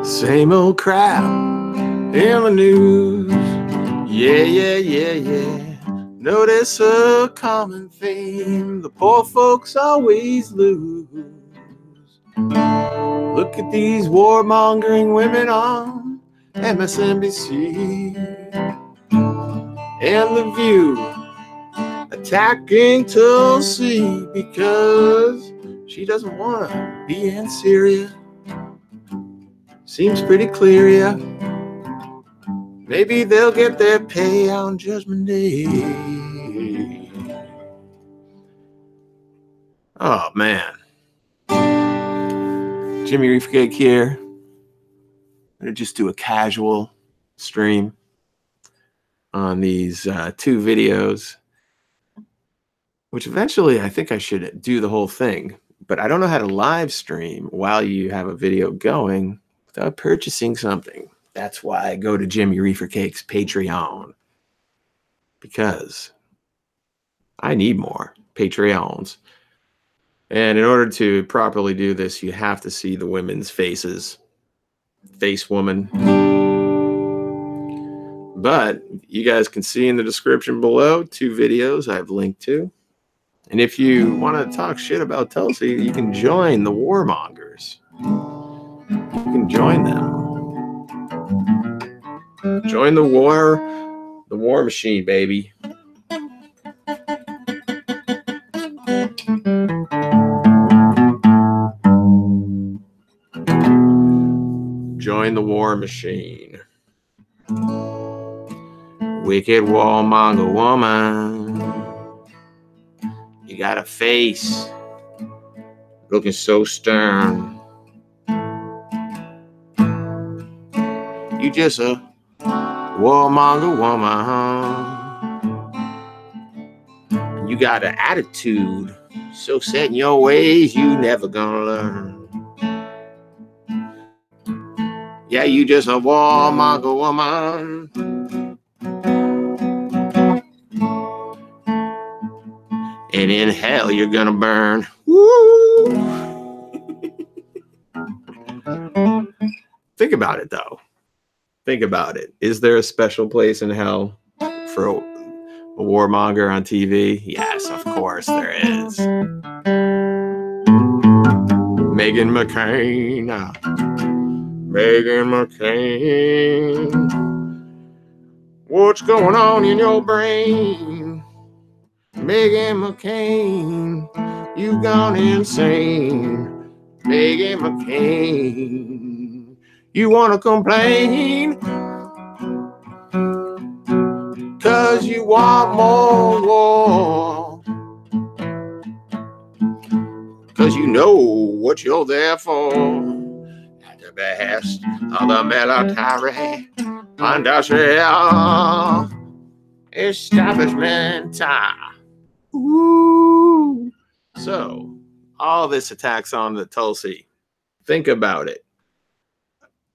Same old crap in the news. Yeah. Notice a common theme. The poor folks always lose. Look at these warmongering women on MSNBC and The View attacking Tulsi because she doesn't want to be in Syria. Seems pretty clear, yeah. Maybe they'll get their pay on Judgment Day. Oh, man. Jimmy Reefcake here. I'm going to just do a casual stream on these 2 videos, which eventually I think I should do the whole thing. But I don't know how to live stream while you have a video going without purchasing something. That's why I go to Jimmy Reefer Cake's Patreon, because I need more Patreons. And in order to properly do this, you have to see the women's faces. Face woman. But you guys can see in the description below 2 videos I've linked to. And if you want to talk shit about Tulsi, you can join the warmongers. You can join them. Join the war machine, baby. Join the war machine. Wicked warmonger woman. You got a face looking so stern. You just a warmonger woman. You got an attitude so set in your ways you never gonna learn. Yeah, you just a warmonger woman. And in hell you're gonna burn. Woo! Think about it though. Think about it. Is there a special place in hell for a warmonger on TV? Yes, of course there is. Meghan McCain. Meghan McCain. What's going on in your brain? Meghan McCain, you've gone insane. Meghan McCain, you want to complain? 'Cause you want more war. 'Cause you know what you're there for. At the behest of the military industrial establishment. Ooh. So, all this attacks on the Tulsi. Think about it.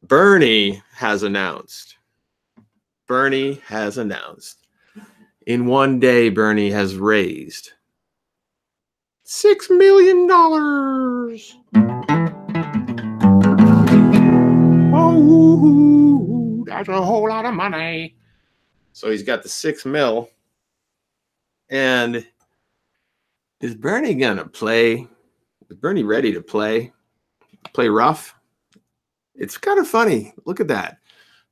Bernie has announced. In one day, Bernie has raised $6 million. Oh, that's a whole lot of money. So he's got the 6 mil. And is Bernie gonna play? Is Bernie ready to play? Play rough? It's kind of funny. Look at that.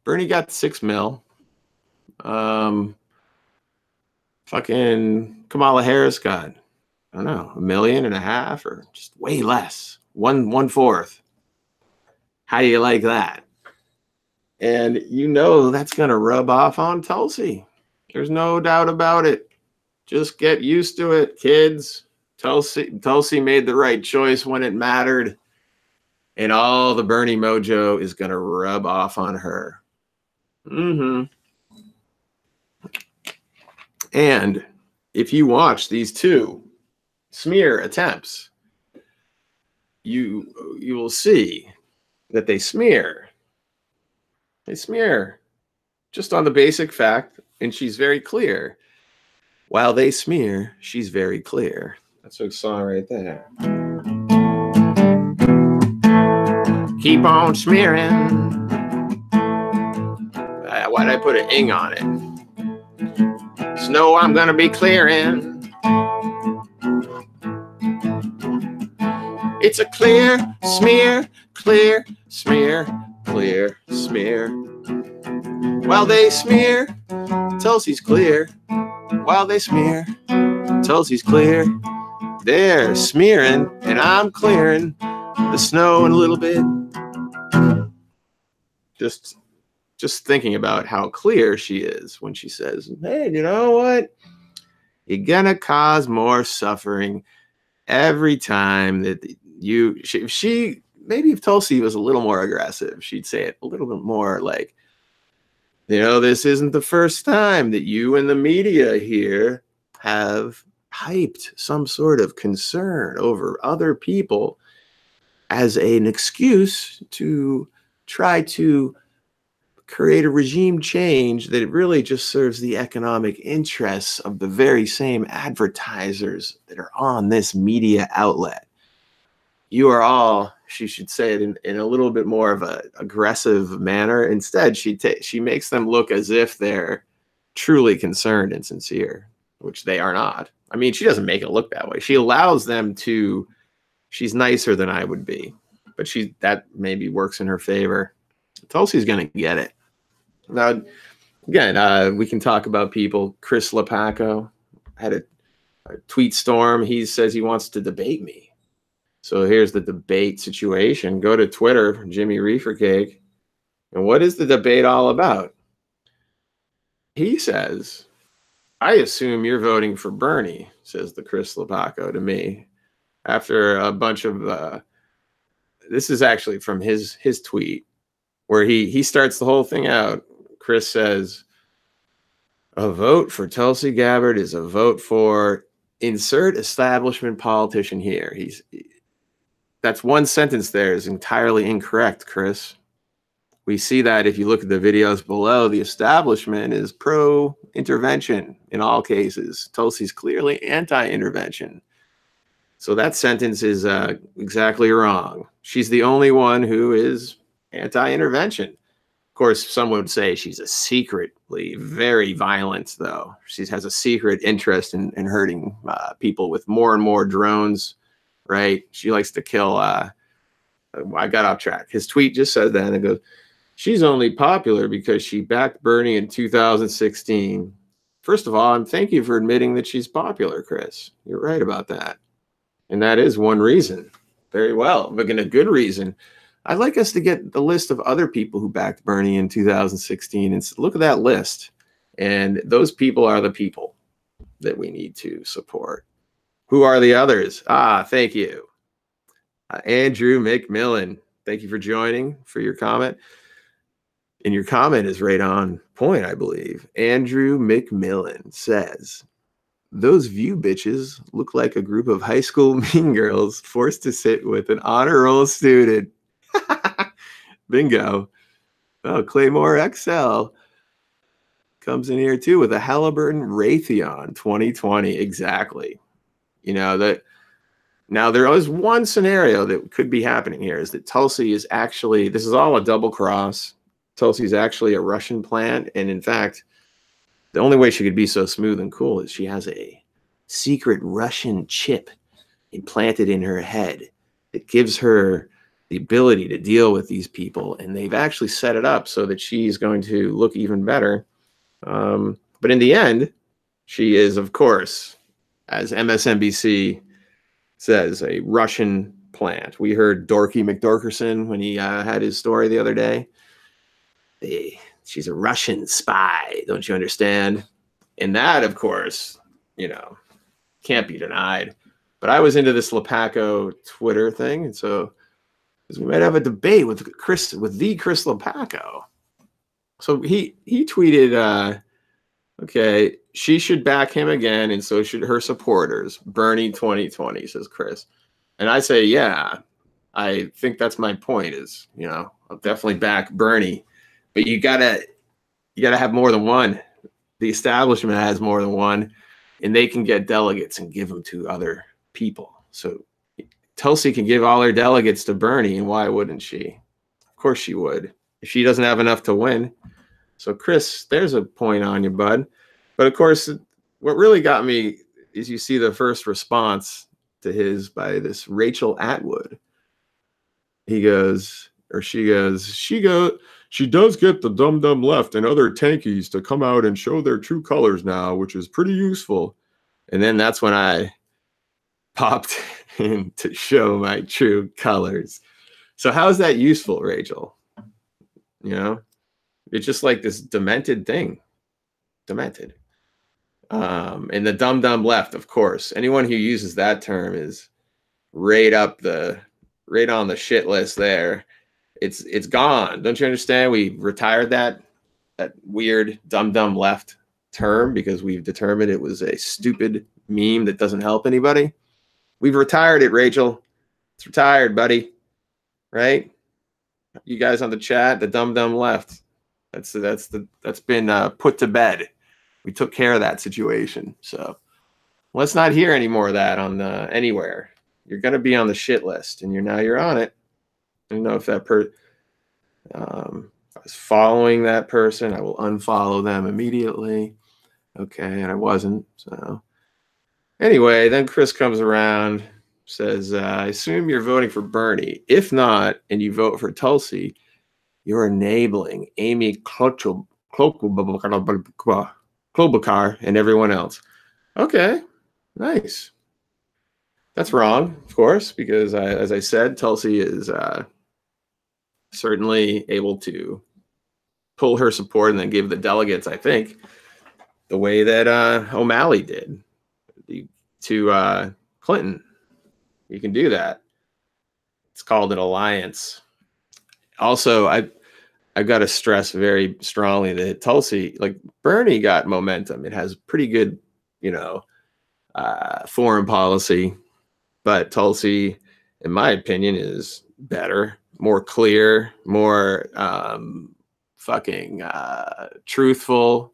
Bernie got 6 mil. Fucking Kamala Harris got, I don't know, $1.5 million or just way less. 1/4. How do you like that? And you know that's gonna rub off on Tulsi. There's no doubt about it. Just get used to it, kids. Tulsi made the right choice when it mattered. And all the Bernie mojo is going to rub off on her. And if you watch these 2 smear attempts, you will see that they smear. They smear just on the basic fact, and she's very clear. While they smear, she's very clear. That's a song right there. Keep on smearing. Why'd I put an ing on it? Snow I'm gonna be clearing. It's a clear smear, clear smear, clear smear. While they smear, Tulsi's clear. While they smear, Tulsi's clear. They're smearing, and I'm clearing the snow in a little bit. Just thinking about how clear she is when she says, hey, you know what? You're gonna cause more suffering every time that she maybe if Tulsi was a little more aggressive, she'd say it a little bit more like, you know, this isn't the first time that you and the media here have hyped some sort of concern over other people as an excuse to try to create a regime change that really just serves the economic interests of the very same advertisers that are on this media outlet. You are all, she should say it in a little bit more of an aggressive manner. Instead, she makes them look as if they're truly concerned and sincere, which they are not. I mean, she doesn't make it look that way. She allows them to, she's nicer than I would be, but that maybe works in her favor. Tulsi's going to get it. Now, again, we can talk about people. Chris Lepaco had a tweet storm. He says he wants to debate me. So here's the debate situation. Go to Twitter, Jimmy Reefercake. And what is the debate all about? He says, I assume you're voting for Bernie, says the Chris Lepaco to me. After a bunch of, this is actually from his tweet, where he starts the whole thing out. Chris says, a vote for Tulsi Gabbard is a vote for insert establishment politician here. That's one sentence there is entirely incorrect, Chris. We see that if you look at the videos below, the establishment is pro-intervention in all cases. Tulsi's clearly anti-intervention. So that sentence is exactly wrong. She's the only one who is anti-intervention. Of course, some would say she's a secretly very violent, though. She has a secret interest in hurting people with more and more drones, right? She likes to kill. I got off track. His tweet just said that, and it goes, she's only popular because she backed Bernie in 2016. First of all, thank you for admitting that she's popular, Chris. You're right about that. And that is one reason. Very well. But a good reason. I'd like us to get the list of other people who backed Bernie in 2016 and look at that list. And those people are the people that we need to support. Who are the others? Thank you. Andrew McMillan. Thank you for joining, for your comment. And your comment is right on point, I believe. Andrew McMillan says, those View bitches look like a group of high school mean girls forced to sit with an honor roll student. Bingo. Oh, Claymore XL comes in here too with a Halliburton Raytheon 2020. Exactly. You know, that now there is one scenario that could be happening here is that Tulsi is actually, this is all a double cross. Tulsi is actually a Russian plant. And in fact, the only way she could be so smooth and cool is she has a secret Russian chip implanted in her head that gives her the ability to deal with these people. And they've actually set it up so that she's going to look even better. But in the end, she is, of course, as MSNBC says, a Russian plant. We heard Dorky McDorkerson when he had his story the other day. She's a Russian spy, don't you understand? And that, of course, you know, can't be denied. But I was into this Lepaco Twitter thing, and so we might have a debate with the Chris Lepaco. So he tweeted, okay, she should back him again, and so should her supporters. Bernie 2020, says Chris. And I say, yeah, I think that's my point is, I'll definitely back Bernie, but you gotta have more than one. The establishment has more than one, and they can get delegates and give them to other people. So Tulsi can give all her delegates to Bernie, and why wouldn't she? Of course she would. If she doesn't have enough to win. So Chris, there's a point on you, bud. But of course, what really got me is you see the first response to his by this Rachel Atwood. He goes, or she goes, she does get the dumb left and other tankies to come out and show their true colors now, which is pretty useful. And then that's when I popped in to show my true colors. So how is that useful, Rachel? It's just like this demented thing. Demented. And the dumb left, of course. Anyone who uses that term is right on the shit list there. It's gone. Don't you understand? We retired that weird dumb left term because we've determined it was a stupid meme that doesn't help anybody. We've retired it, Rachel. It's retired, buddy. Right? You guys on the chat, the dumb left. That's been put to bed. We took care of that situation. So let's not hear any more of that on anywhere. You're going to be on the shit list, and you're on it. I don't know if that I was following that person. I will unfollow them immediately. Okay, and I wasn't. So anyway, then Chris comes around, says, I assume you're voting for Bernie. If not, and you vote for Tulsi, you're enabling Amy Klobuchar and everyone else. Okay, nice. That's wrong, of course, because as I said, Tulsi is certainly able to pull her support and then give the delegates, I think, the way that O'Malley did to Clinton. You can do that. It's called an alliance. Also, I've got to stress very strongly that Tulsi, like Bernie, got momentum. It has pretty good, foreign policy, but Tulsi, in my opinion, is better, more clear, more truthful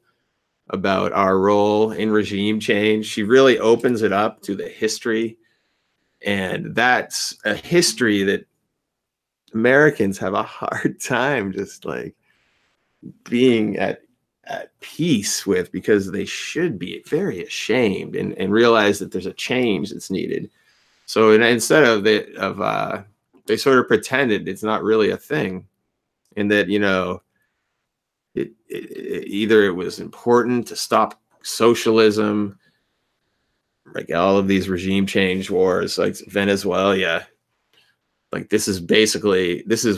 about our role in regime change. She really opens it up to the history, and that's a history that Americans have a hard time just like being at peace with, because they should be very ashamed and realize that there's a change that's needed. So instead of they sort of pretended it's not really a thing, and that either it was important to stop socialism, like all of these regime change wars, like Venezuela. Like this is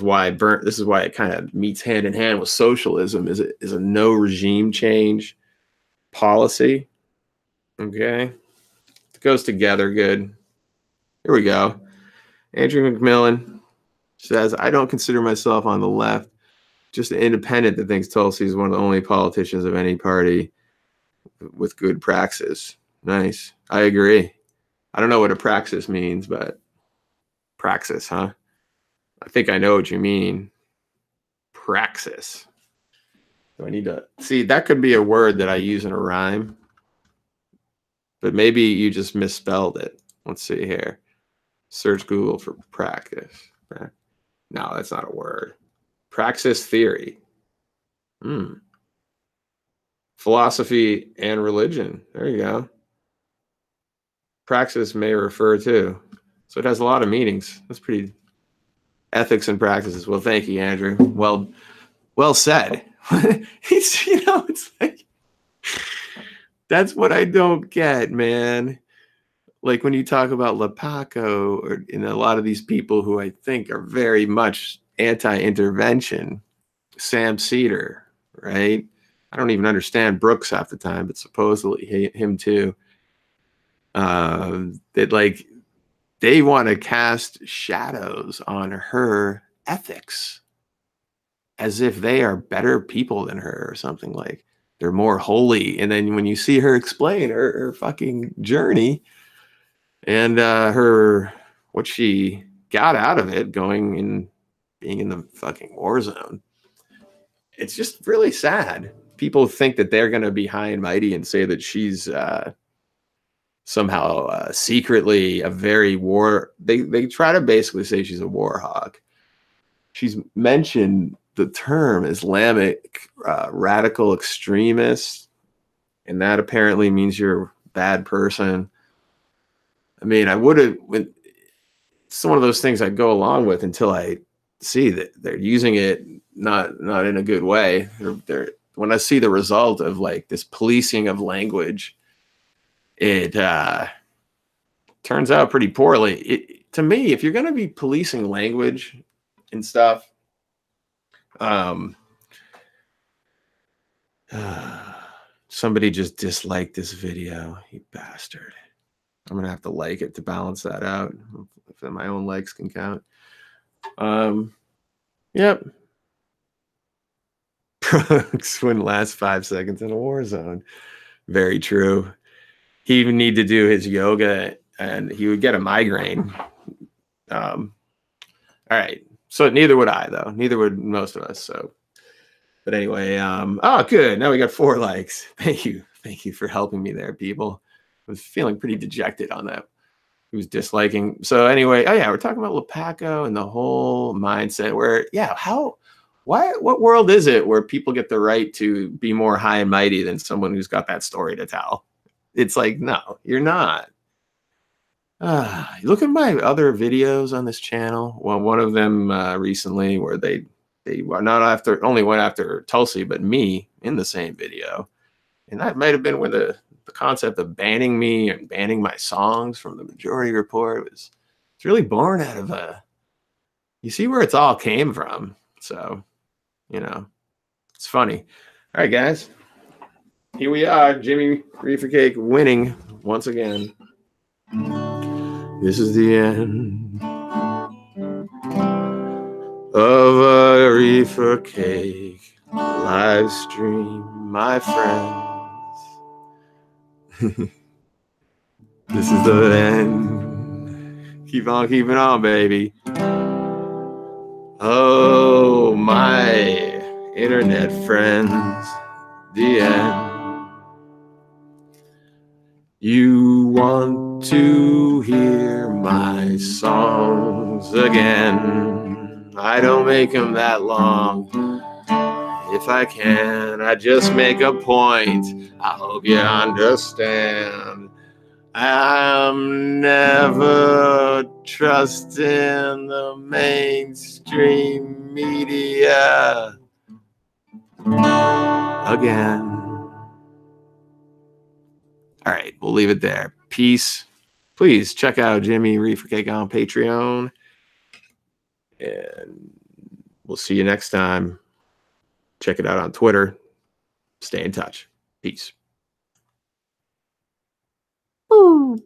why it kind of meets hand in hand with socialism. Is a no regime change policy. Okay, it goes together good. Here we go. Andrew McMillan says, I don't consider myself on the left, just an independent that thinks Tulsi is one of the only politicians of any party with good praxis. Nice. I agree. I don't know what a praxis means, but praxis, huh? I think I know what you mean. Praxis. Do I need to see? That could be a word that I use in a rhyme, but maybe you just misspelled it. Let's see here. Search Google for practice. No, that's not a word. Praxis theory. Philosophy and religion. There you go. Praxis may refer to. So it has a lot of meanings. That's pretty. Ethics and practices. Well, thank you, Andrew. Well said. It's like, that's what I don't get, man. Like when you talk about Lepaco or a lot of these people who I think are very much anti-intervention, Sam Cedar, right? I don't even understand Brooks half the time, but supposedly him too. That like they want to cast shadows on her ethics as if they are better people than her or something, like they're more holy. And then when you see her explain her fucking journey and what she got out of it going and being in the fucking war zone. It's just really sad. People think that they're going to be high and mighty and say that she's somehow secretly a very war. They try to basically say she's a war hawk. She's mentioned the term Islamic radical extremist, and that apparently means you're a bad person. I mean, I would have. It's one of those things I go along with until I see that they're using it not in a good way. When I see the result of like this policing of language, it turns out pretty poorly. To me, if you're going to be policing language and stuff, somebody just disliked this video, you bastard. I'm gonna have to like it to balance that out, if my own likes can count. Yep. Drugs wouldn't last 5 seconds in a war zone. Very true. He would need to do his yoga and he would get a migraine. All right. So neither would I, though. Neither would most of us. So, but anyway, oh, good. Now we got 4 likes. Thank you. Thank you for helping me there, people. I was feeling pretty dejected on that. He was disliking. So anyway, oh yeah, we're talking about Lepaco and the whole mindset where, yeah, what world is it where people get the right to be more high and mighty than someone who's got that story to tell? It's like, no, you're not. Look at my other videos on this channel. Well, one of them recently where they were not only went after Tulsi, but me in the same video. And that might have been where the concept of banning me and banning my songs from the Majority Report it's really born out of you see where it's all came from. So, it's funny. All right, guys, here we are, Jimmy Reefer Cake winning once again. This is the end of a Reefer Cake live stream, my friends. This is the end. Keep on keeping on, baby. Oh, my internet friends, the end. You want to hear my songs again? I don't make them that long. If I can, I just make a point. I hope you understand. I'm never trusting the mainstream media again. All right, we'll leave it there. Peace. Please check out Jimmy Reefer Cake on Patreon. And we'll see you next time. Check it out on Twitter. Stay in touch. Peace. Woo.